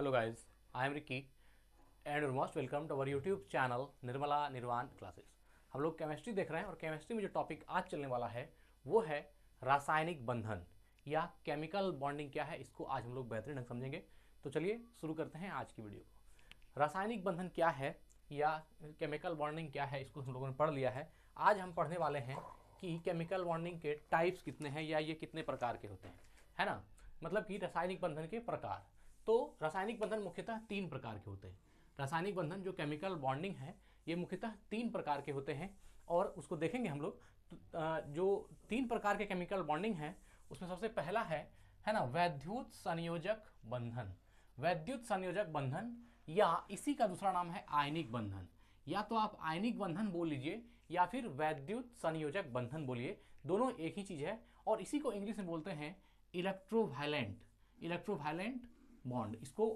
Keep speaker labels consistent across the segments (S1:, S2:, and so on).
S1: Hello guys, I am Ricky and you're most welcome to our YouTube channel Nirmala निर्वाण classes. हम लोग chemistry देख रहे हैं और केमिस्ट्री में जो टॉपिक आज चलने वाला है वो है रासायनिक बंधन या केमिकल बॉन्डिंग क्या है, इसको आज हम लोग बेहतरीन ढंग समझेंगे। तो चलिए शुरू करते हैं आज की वीडियो को। रासायनिक बंधन क्या है या केमिकल बॉन्डिंग क्या है, इसको हम लोगों ने पढ़ लिया है। आज हम पढ़ने वाले हैं कि केमिकल बॉन्डिंग के टाइप्स कितने हैं या ये कितने प्रकार के होते हैं, है ना। मतलब कि रासायनिक बंधन के प्रकार। तो रासायनिक बंधन मुख्यतः 3 प्रकार के होते हैं। रासायनिक बंधन जो केमिकल बॉन्डिंग है ये मुख्यतः 3 प्रकार के होते हैं और उसको देखेंगे हम लोग। जो 3 प्रकार के केमिकल बॉन्डिंग है उसमें सबसे पहला है ना, वैद्युत संयोजक बंधन। वैद्युत संयोजक बंधन या इसी का दूसरा नाम है आयनिक बंधन। या तो आप आयनिक बंधन बोल लीजिए या फिर वैद्युत संयोजक बंधन बोलिए, दोनों एक ही चीज है। और इसी को इंग्लिश में बोलते हैं इलेक्ट्रोवायलेंट बॉन्ड। इसको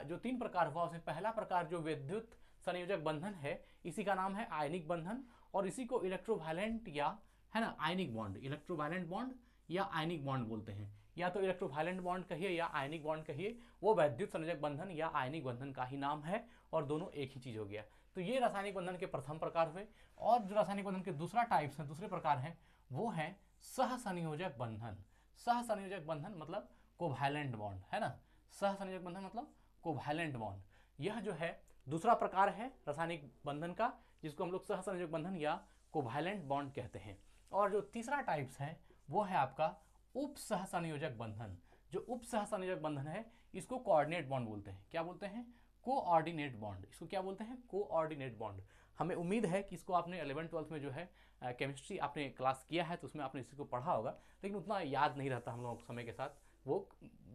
S1: जो 3 प्रकार हुआ उसमें पहला प्रकार जो विद्युत संयोजक बंधन है इसी का नाम है आयनिक बंधन और इसी को इलेक्ट्रोवायलेंट या है ना आयनिक बॉन्ड, इलेक्ट्रोवायलेंट बॉन्ड या आयनिक बॉन्ड बोलते हैं। या तो इलेक्ट्रोवायलेंट बॉन्ड कहिए या आयनिक बॉन्ड कहिए, वो वैद्युत संयोजक बंधन या आयनिक बंधन का ही नाम है और दोनों एक ही चीज हो गया। तो ये रासायनिक बंधन के प्रथम प्रकार हुए। और जो रासायनिक बंधन के दूसरा टाइप्स है, दूसरे प्रकार हैं, वो है सहसंयोजक बंधन। सहसंयोजक बंधन मतलब कोवैलेंट बॉन्ड, है ना। सहसंयोजक बंधन मतलब कोवैलेंट बॉन्ड। यह जो है दूसरा प्रकार है रासायनिक बंधन का, जिसको हम लोग सहसंयोजक बंधन या कोवैलेंट बॉन्ड कहते हैं। और जो तीसरा टाइप्स है वो है आपका उप सहसंयोजक बंधन। जो उप सहसंयोजक बंधन है इसको कोऑर्डिनेट बॉन्ड बोलते हैं। क्या बोलते हैं? Coordinate bond. इसको क्या बोलते हैं? Coordinate bond. हमें उम्मीद है कि इसको आपने 11th-12th में जो है केमिस्ट्री आपने क्लास किया है तो उसमें आपने इसी को पढ़ा होगा, लेकिन उतना याद नहीं रहता हम लोगों को, समय के साथ वो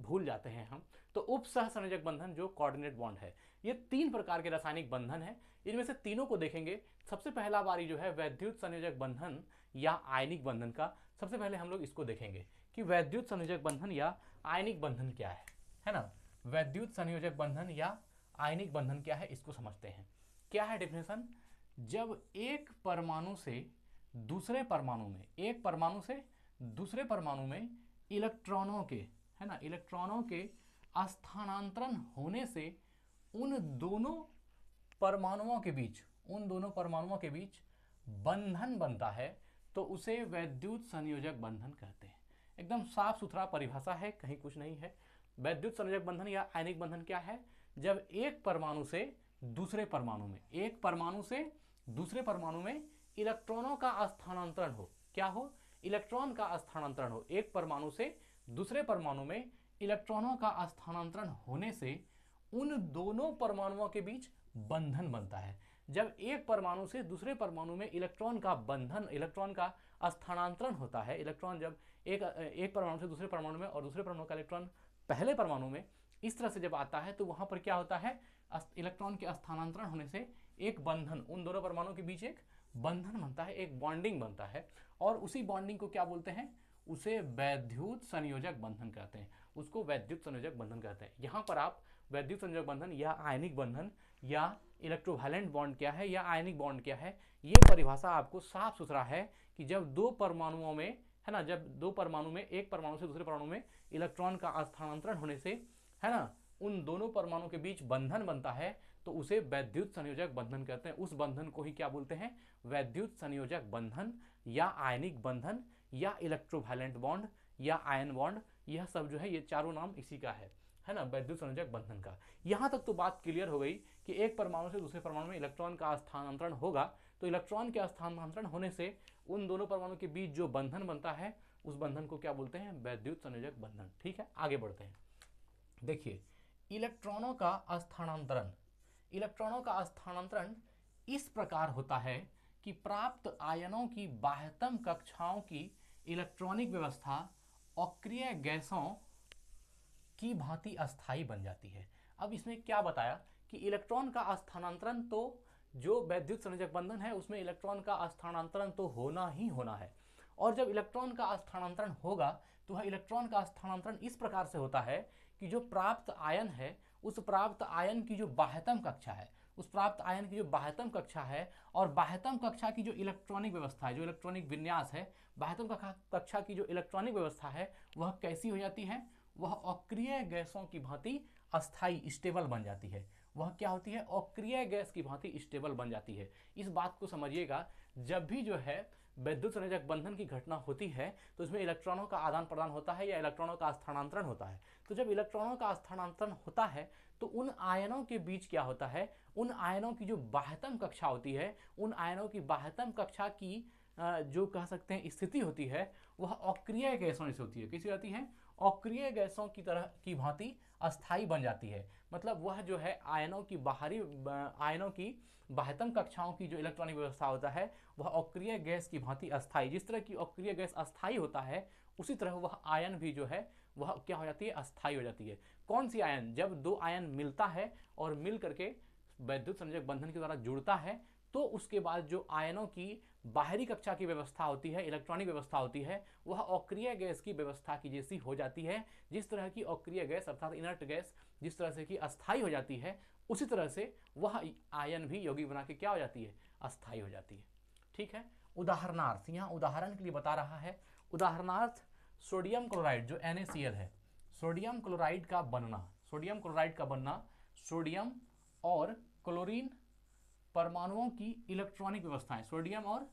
S1: भूल जाते हैं हम। तो उप सहसंयोजक बंधन जो कोऑर्डिनेट बॉन्ड है, ये 3 प्रकार के रासायनिक बंधन है। इनमें से तीनों को देखेंगे। सबसे पहला बारी जो है वैद्युत संयोजक बंधन या आयनिक बंधन का। सबसे पहले हम लोग इसको देखेंगे कि वैद्युत संयोजक बंधन या आयनिक बंधन क्या है ना। वैद्युत संयोजक बंधन या आयनिक बंधन क्या है इसको समझते हैं। क्या है डेफिनेशन? जब एक परमाणु से दूसरे परमाणु में, एक परमाणु से दूसरे परमाणु में इलेक्ट्रॉनों के, है ना, इलेक्ट्रॉनों के स्थानांतरण होने से उन दोनों परमाणुओं के बीच, उन दोनों परमाणुओं के बीच बंधन बनता है, तो उसे वैद्युत संयोजक बंधन कहते हैं। एकदम साफ सुथरा परिभाषा है, कहीं कुछ नहीं है। वैद्युत संयोजक बंधन या आयनिक बंधन क्या है? जब एक परमाणु से दूसरे परमाणु में, एक परमाणु से दूसरे परमाणु में इलेक्ट्रॉनों का स्थानांतरण हो। क्या हो? इलेक्ट्रॉन का स्थानांतरण हो। एक परमाणु से दूसरे परमाणु में इलेक्ट्रॉनों का स्थानांतरण होने से उन दोनों परमाणुओं के बीच बंधन बनता है। जब एक परमाणु से दूसरे परमाणु में इलेक्ट्रॉन का बंधन, इलेक्ट्रॉन का स्थानांतरण होता है, इलेक्ट्रॉन जब एक परमाणु से दूसरे परमाणु में और दूसरे परमाणु का इलेक्ट्रॉन पहले परमाणु में इस तरह से जब आता है तो वहां पर क्या होता है? इलेक्ट्रॉन के स्थानांतरण होने से एक बंधन, उन दोनों परमाणुओं के बीच एक बंधन बनता है, एक बॉन्डिंग बनता है। और उसी बॉन्डिंग को क्या बोलते हैं? उसे वैद्युत संयोजक बंधन कहते हैं। उसको वैद्युत संयोजक बंधन कहते हैं। यहाँ पर आप वैद्युत संयोजक बंधन या आयनिक बंधन या इलेक्ट्रोवैलेंट बॉन्ड क्या है या आयनिक बॉन्ड क्या है, ये परिभाषा आपको साफ सुथरा है कि जब दो परमाणुओं में, है ना, जब दो परमाणु में, एक परमाणु से दूसरे परमाणु में इलेक्ट्रॉन का स्थानांतरण होने से, है ना, उन दोनों परमाणु के बीच बंधन बनता है, तो उसे वैद्युत संयोजक बंधन कहते हैं। उस बंधन को ही क्या बोलते हैं? वैद्युत संयोजक बंधन या आयनिक बंधन या इलेक्ट्रोवैलेंट बॉन्ड या आयन बॉन्ड। यह सब जो है ये चारों नाम इसी का है ना, वैद्युत संयोजक बंधन का। यहां तक तो बात क्लियर हो गई कि एक परमाणु से दूसरे परमाणु में इलेक्ट्रॉन का स्थानांतरण होगा, तो इलेक्ट्रॉन के स्थानांतरण होने से उन दोनों परमाणु के बीच जो बंधन बनता है उस बंधन को क्या बोलते हैं? वैद्युत संयोजक बंधन। ठीक है, आगे बढ़ते हैं। देखिए, इलेक्ट्रॉनों का स्थानांतरण, इलेक्ट्रॉनों का स्थानांतरण इस प्रकार होता है कि प्राप्त आयनों की बाह्यतम कक्षाओं की इलेक्ट्रॉनिक व्यवस्था अक्रिय गैसों की भांति अस्थायी बन जाती है। अब इसमें क्या बताया कि इलेक्ट्रॉन का स्थानांतरण, तो जो वैद्युत संयोजक बंधन है उसमें इलेक्ट्रॉन का स्थानांतरण तो होना ही होना है। और जब इलेक्ट्रॉन का स्थानांतरण होगा तो वह इलेक्ट्रॉन का स्थानांतरण इस प्रकार से होता है कि जो प्राप्त आयन है उस प्राप्त आयन की जो बाह्यतम कक्षा है, उस प्राप्त आयन की जो बाह्यतम कक्षा है और बाह्यतम कक्षा की जो इलेक्ट्रॉनिक व्यवस्था है, जो इलेक्ट्रॉनिक विन्यास है, बाह्यतम कक्षा की जो इलेक्ट्रॉनिक व्यवस्था है वह कैसी हो जाती है? वह अक्रिय गैसों की भांति अस्थाई स्टेबल बन जाती है। वह क्या होती है? अक्रिय गैस की भांति स्टेबल बन जाती है। इस बात को समझिएगा, जब भी जो है विद्युत संयोजक बंधन की घटना होती है तो इसमें इलेक्ट्रॉनों का आदान प्रदान होता है या इलेक्ट्रॉनों का स्थानांतरण होता है। तो जब इलेक्ट्रॉनों का स्थानांतरण होता है तो उन आयनों के बीच क्या होता है, उन आयनों की जो बाह्यतम कक्षा होती है, उन आयनों की बाह्यतम कक्षा की जो कह सकते हैं स्थिति होती है, वह अक्रिय गैसों से होती है। कैसी होती है? अक्रिय गैसों की तरह की भांति अस्थाई बन जाती है। मतलब वह जो है आयनों की बाह्यतम कक्षाओं की जो इलेक्ट्रॉनिक व्यवस्था होता है वह अक्रिय गैस की भांति अस्थाई, जिस तरह की अक्रिय गैस अस्थाई होता है उसी तरह वह आयन भी जो है वह क्या हो जाती है? अस्थाई हो जाती है। कौन सी आयन? जब दो आयन मिलता है और मिल करके वैद्युत संयोजक बंधन के द्वारा जुड़ता है तो उसके बाद जो आयनों की बाहरी कक्षा की व्यवस्था होती है, इलेक्ट्रॉनिक व्यवस्था होती है, वह अक्रिय गैस की व्यवस्था की जैसी हो जाती है। जिस तरह की अक्रिय गैस अर्थात इनर्ट गैस जिस तरह से कि अस्थाई हो जाती है, उसी तरह से वह आयन भी यौगिक बना के क्या हो जाती है? अस्थाई हो जाती है। ठीक है। उदाहरणार्थ, यहाँ उदाहरण के लिए बता रहा है। उदाहरणार्थ सोडियम क्लोराइड जो NaCl है, सोडियम क्लोराइड का बनना, सोडियम और क्लोरीन परमाणुओं की इलेक्ट्रॉनिक व्यवस्थाएं, सोडियम और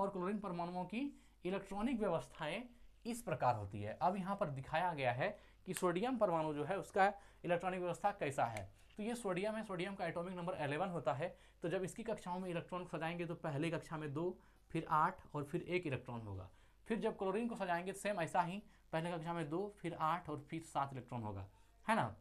S1: क्लोरीन परमाणुओं की इलेक्ट्रॉनिक व्यवस्थाएं इस प्रकार होती है। अब यहाँ पर दिखाया गया है कि सोडियम परमाणु जो है उसका इलेक्ट्रॉनिक व्यवस्था कैसा है। तो ये सोडियम है, सोडियम का एटॉमिक नंबर 11 होता है। तो जब इसकी कक्षाओं में इलेक्ट्रॉन सजाएंगे तो पहले कक्षा में 2, फिर 8 और फिर 1 इलेक्ट्रॉन होगा। फिर जब क्लोरीन को सजाएंगे तो सेम ऐसा ही, पहले कक्षा में 2, फिर 8 और फिर 7 इलेक्ट्रॉन होगा, है ना।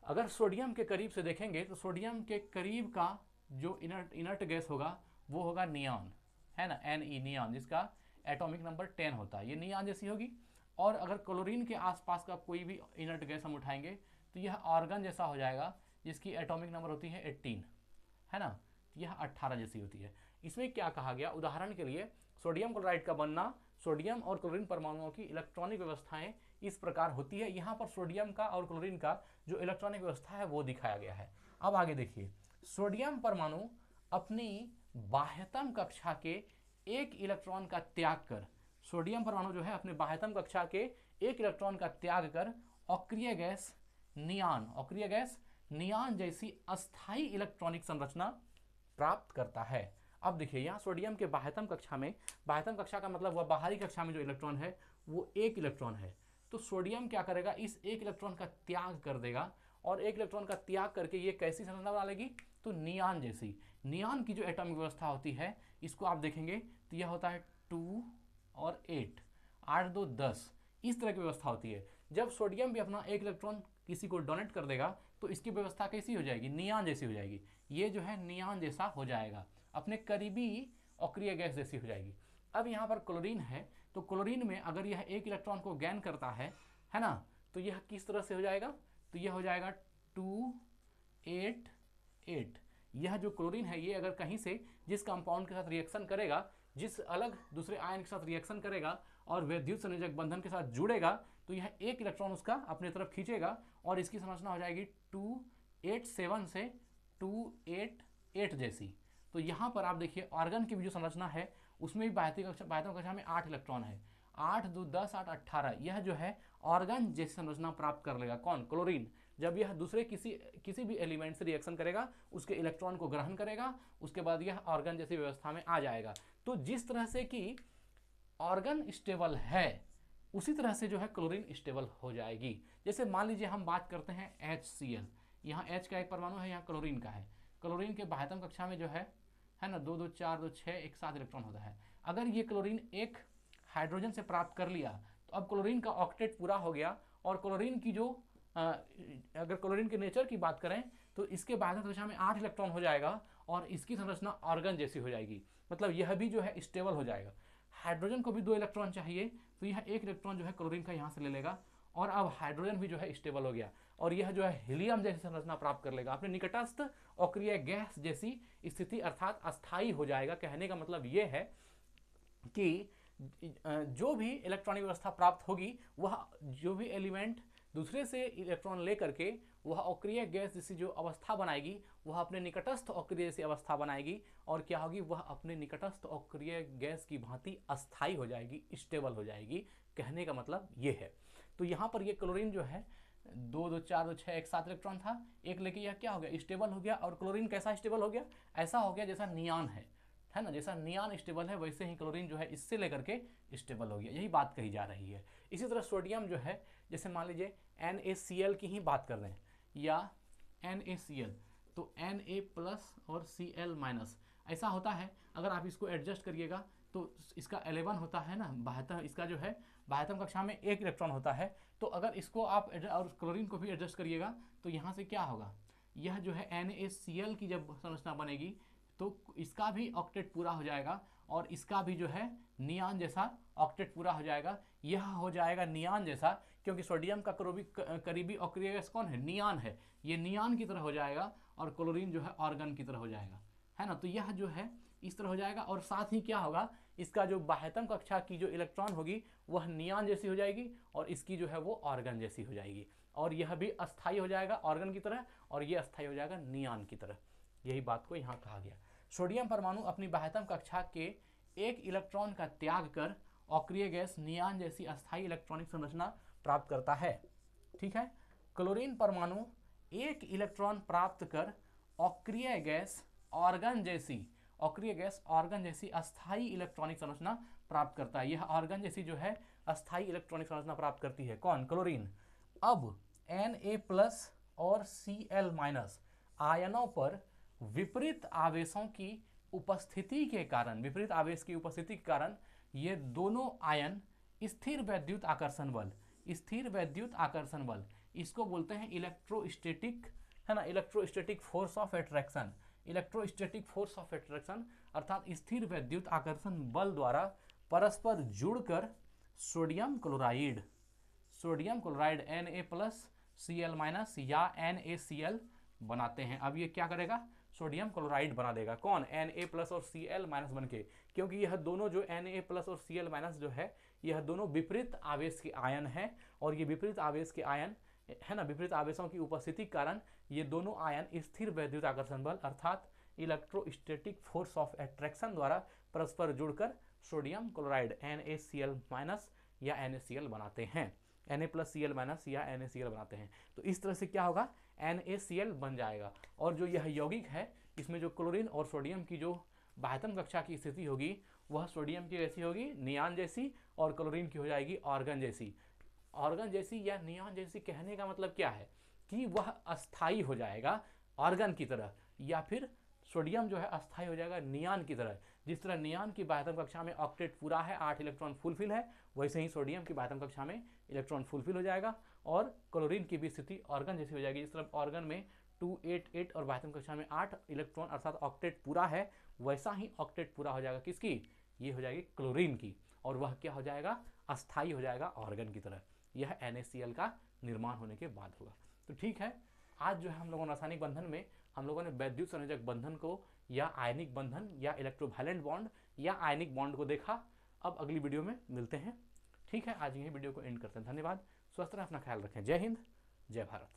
S1: अगर सोडियम के करीब से देखेंगे तो सोडियम के करीब का जो इनर्ट गैस होगा वो होगा नियॉन, है ना, Ne नियॉन, जिसका एटॉमिक नंबर 10 होता है। ये नियॉन जैसी होगी। और अगर क्लोरीन के आसपास का कोई भी इनर्ट गैस हम उठाएंगे तो यह आर्गन जैसा हो जाएगा, जिसकी एटॉमिक नंबर होती है 18, है ना। यह 18 जैसी होती है। इसमें क्या कहा गया? उदाहरण के लिए सोडियम क्लोराइड का बनना, सोडियम और क्लोरीन परमाणुओं की इलेक्ट्रॉनिक व्यवस्थाएं इस प्रकार होती है। यहाँ पर सोडियम का और क्लोरीन का जो इलेक्ट्रॉनिक व्यवस्था है वो दिखाया गया है। अब आगे देखिए, सोडियम परमाणु अपनी बाह्यतम कक्षा के एक इलेक्ट्रॉन का त्याग कर, सोडियम परमाणु जो है अपने बाह्यतम कक्षा के एक इलेक्ट्रॉन का त्याग कर अक्रिय गैस नियॉन जैसी अस्थाई इलेक्ट्रॉनिक संरचना प्राप्त करता है। अब देखिए यहाँ सोडियम के बाह्यतम कक्षा का मतलब वह बाहरी कक्षा में जो इलेक्ट्रॉन है वो एक इलेक्ट्रॉन है। तो सोडियम क्या करेगा? इस एक इलेक्ट्रॉन का त्याग कर देगा और एक इलेक्ट्रॉन का त्याग करके ये कैसी संरचना बना लेगी? तो नियॉन जैसी। नियॉन की जो एटॉमिक व्यवस्था होती है इसको आप देखेंगे तो यह होता है 2 और 8, 8 2 10, इस तरह की व्यवस्था होती है। जब सोडियम भी अपना एक इलेक्ट्रॉन किसी को डोनेट कर देगा तो इसकी व्यवस्था कैसी हो जाएगी? नियॉन जैसी हो जाएगी। ये जो है नियॉन जैसा हो जाएगा, अपने करीबी अक्रिय गैस जैसी हो जाएगी। अब यहाँ पर क्लोरीन है तो क्लोरीन में अगर यह एक इलेक्ट्रॉन को गेन करता है ना, तो यह किस तरह से हो जाएगा? तो यह हो जाएगा 2 8 8। यह जो क्लोरीन है ये अगर कहीं से जिस कंपाउंड के साथ रिएक्शन करेगा, जिस अलग दूसरे आयन के साथ रिएक्शन करेगा और विद्युत संयोजक बंधन के साथ जुड़ेगा तो यह एक इलेक्ट्रॉन उसका अपने तरफ खींचेगा और इसकी संरचना हो जाएगी 2 8 7 से 2 8 8 जैसी। तो यहाँ पर आप देखिए आर्गन की भी जो संरचना है उसमें भी बाह्यतम कक्षा में 8 इलेक्ट्रॉन है, 8 2 10 8 18। यह जो है ऑर्गन जैसी संरचना प्राप्त कर लेगा। कौन? क्लोरीन। जब यह दूसरे किसी भी एलिमेंट से रिएक्शन करेगा उसके इलेक्ट्रॉन को ग्रहण करेगा, उसके बाद यह ऑर्गन जैसी व्यवस्था में आ जाएगा। तो जिस तरह से कि ऑर्गन स्टेबल है उसी तरह से जो है क्लोरीन स्टेबल हो जाएगी। जैसे मान लीजिए हम बात करते हैं HCl, यहाँ H का एक परमाणु है, यहाँ क्लोरीन का है। क्लोरीन के बाह्यतम कक्षा में जो है ना 2 2 4 2 6 एक 7 इलेक्ट्रॉन होता है। अगर ये क्लोरीन एक हाइड्रोजन से प्राप्त कर लिया तो अब क्लोरीन का ऑक्टेट पूरा हो गया और क्लोरीन की जो अगर क्लोरीन के नेचर की बात करें तो इसके बाह्यतम कक्षा में 8 इलेक्ट्रॉन हो जाएगा और इसकी संरचना ऑर्गन जैसी हो जाएगी। मतलब यह भी जो है स्टेबल हो जाएगा। हाइड्रोजन को भी 2 इलेक्ट्रॉन चाहिए तो यह एक इलेक्ट्रॉन जो है क्लोरीन का यहाँ से ले लेगा और अब हाइड्रोजन भी जो है स्टेबल हो गया और यह जो है हीलियम जैसी संरचना प्राप्त कर लेगा, अपने निकटस्थ अक्रिय गैस जैसी स्थिति अर्थात अस्थाई हो जाएगा। कहने का मतलब यह है कि जो भी इलेक्ट्रॉनिक व्यवस्था प्राप्त होगी वह जो भी एलिमेंट दूसरे से इलेक्ट्रॉन ले करके वह अक्रिय गैस जैसी जो अवस्था बनाएगी वह अपने निकटस्थ अक्रिय जैसी अवस्था बनाएगी और क्या होगी? वह अपने निकटस्थ अक्रिय गैस की भांति अस्थाई हो जाएगी, स्टेबल हो जाएगी। कहने का मतलब ये है। तो यहाँ पर ये क्लोरीन जो है 2 2 4 2 6 एक 7 इलेक्ट्रॉन था, एक लेके यह क्या हो गया, स्टेबल हो गया। और क्लोरीन कैसा स्टेबल हो गया, ऐसा हो गया जैसा नियान है ना, जैसा नियान स्टेबल है वैसे ही क्लोरीन जो है इससे लेकर के स्टेबल हो गया, यही बात कही जा रही है। इसी तरह सोडियम जो है, जैसे मान लीजिए NaCl की ही बात कर रहे हैं, या NaCl, तो Na+ और Cl- ऐसा होता है। अगर आप इसको एडजस्ट करिएगा तो इसका 11 होता है ना, 72, इसका जो है 72 कक्षा में 1 इलेक्ट्रॉन होता है। तो अगर इसको आप और क्लोरीन को भी एडजस्ट करिएगा तो यहाँ से क्या होगा, यह जो है NaCl की जब संरचना बनेगी तो इसका भी ऑक्टेट पूरा हो जाएगा और इसका भी जो है नियान जैसा ऑक्टेट पूरा हो जाएगा। यह हो जाएगा नियान जैसा, क्योंकि सोडियम का करीबी अक्रिय गैस कौन है, नियान है। ये नियान की तरह हो जाएगा और क्लोरीन जो है ऑर्गन की तरह हो जाएगा, है ना। तो यह जो है इस तरह हो जाएगा। और साथ ही क्या होगा, इसका जो बाह्यतम कक्षा की जो इलेक्ट्रॉन होगी वह नियान जैसी हो जाएगी और इसकी जो है वो ऑर्गन जैसी हो जाएगी। और यह भी अस्थाई हो जाएगा ऑर्गन की तरह और यह अस्थाई हो जाएगा नियान की तरह। यही बात को यहाँ कहा गया। सोडियम परमाणु अपनी बाह्यतम कक्षा के एक इलेक्ट्रॉन का त्याग कर अक्रिय गैस नियान जैसी अस्थाई इलेक्ट्रॉनिक संरचना प्राप्त करता है। ठीक है। क्लोरीन परमाणु एक इलेक्ट्रॉन प्राप्त कर अक्रिय गैस ऑर्गन जैसी अस्थाई इलेक्ट्रॉनिक संरचना प्राप्त करता है। यह ऑर्गन जैसी जो है अस्थाई इलेक्ट्रॉनिक संरचना प्राप्त करती है। कौन, क्लोरीन। अब Na+ और Cl- आयनों पर विपरीत आवेशों की उपस्थिति के कारण ये दोनों आयन स्थिर वैद्युत आकर्षण बल, इसको बोलते हैं इलेक्ट्रोस्टैटिक, है ना, इलेक्ट्रोस्टैटिक फोर्स ऑफ अट्रैक्शन, अर्थात स्थिर वैद्युत आकर्षण बल द्वारा परस्पर जुड़कर सोडियम क्लोराइड Na+ Cl- या NaCl बनाते हैं। अब ये क्या करेगा, सोडियम क्लोराइड बना देगा। कौन, Na+ और Cl- बन के, क्योंकि यह दोनों जो Na+ और Cl- जो है यह दोनों विपरीत आवेश के आयन हैं और ये विपरीत आवेश के आयन, है ना, विपरीत आवेशों की उपस्थिति के कारण ये दोनों आयन स्थिर वैद्युत आकर्षण बल अर्थात इलेक्ट्रोस्टैटिक फोर्स ऑफ अट्रैक्शन द्वारा परस्पर जुड़कर सोडियम क्लोराइड NaCl- या NaCl बनाते हैं। Na+Cl- या NaCl बनाते हैं। तो इस तरह से क्या होगा, NaCl बन जाएगा। और जो यह यौगिक है इसमें जो क्लोरीन और सोडियम की जो बाह्यतम कक्षा की स्थिति होगी वह सोडियम की कैसी होगी, नियान जैसी, और क्लोरीन की हो जाएगी ऑर्गन जैसी या नियान जैसी। कहने का मतलब क्या है कि वह अस्थाई हो जाएगा ऑर्गन की तरह, या फिर सोडियम जो है अस्थाई हो जाएगा नियान की तरह। जिस तरह नियान की बाह्यतम कक्षा में ऑक्टेट पूरा है, 8 इलेक्ट्रॉन फुलफिल है, वैसे ही सोडियम की बाह्यतम कक्षा में इलेक्ट्रॉन फुलफिल हो जाएगा और क्लोरीन की भी स्थिति ऑर्गन जैसी हो जाएगी। जिस तरह ऑर्गन में 2 8 8 और बाह्यतम कक्षा में 8 इलेक्ट्रॉन अर्थात ऑक्टेट पूरा है, वैसा ही ऑक्टेट पूरा हो जाएगा किसकी, ये हो जाएगी क्लोरीन की, और वह क्या हो जाएगा, अस्थाई हो जाएगा ऑर्गन की तरह। यह NaCl का निर्माण होने के बाद होगा। तो ठीक है, आज जो है हम लोगों ने रासायनिक बंधन में हम लोगों ने वैद्युत संयोजक बंधन को या आयनिक बंधन या इलेक्ट्रोवैलेंट बॉन्ड या आयनिक बॉन्ड को देखा। अब अगली वीडियो में मिलते हैं। ठीक है, आज यही वीडियो को एंड करते हैं। धन्यवाद, स्वस्थ रहें, अपना ख्याल रखें। जय हिंद, जय भारत।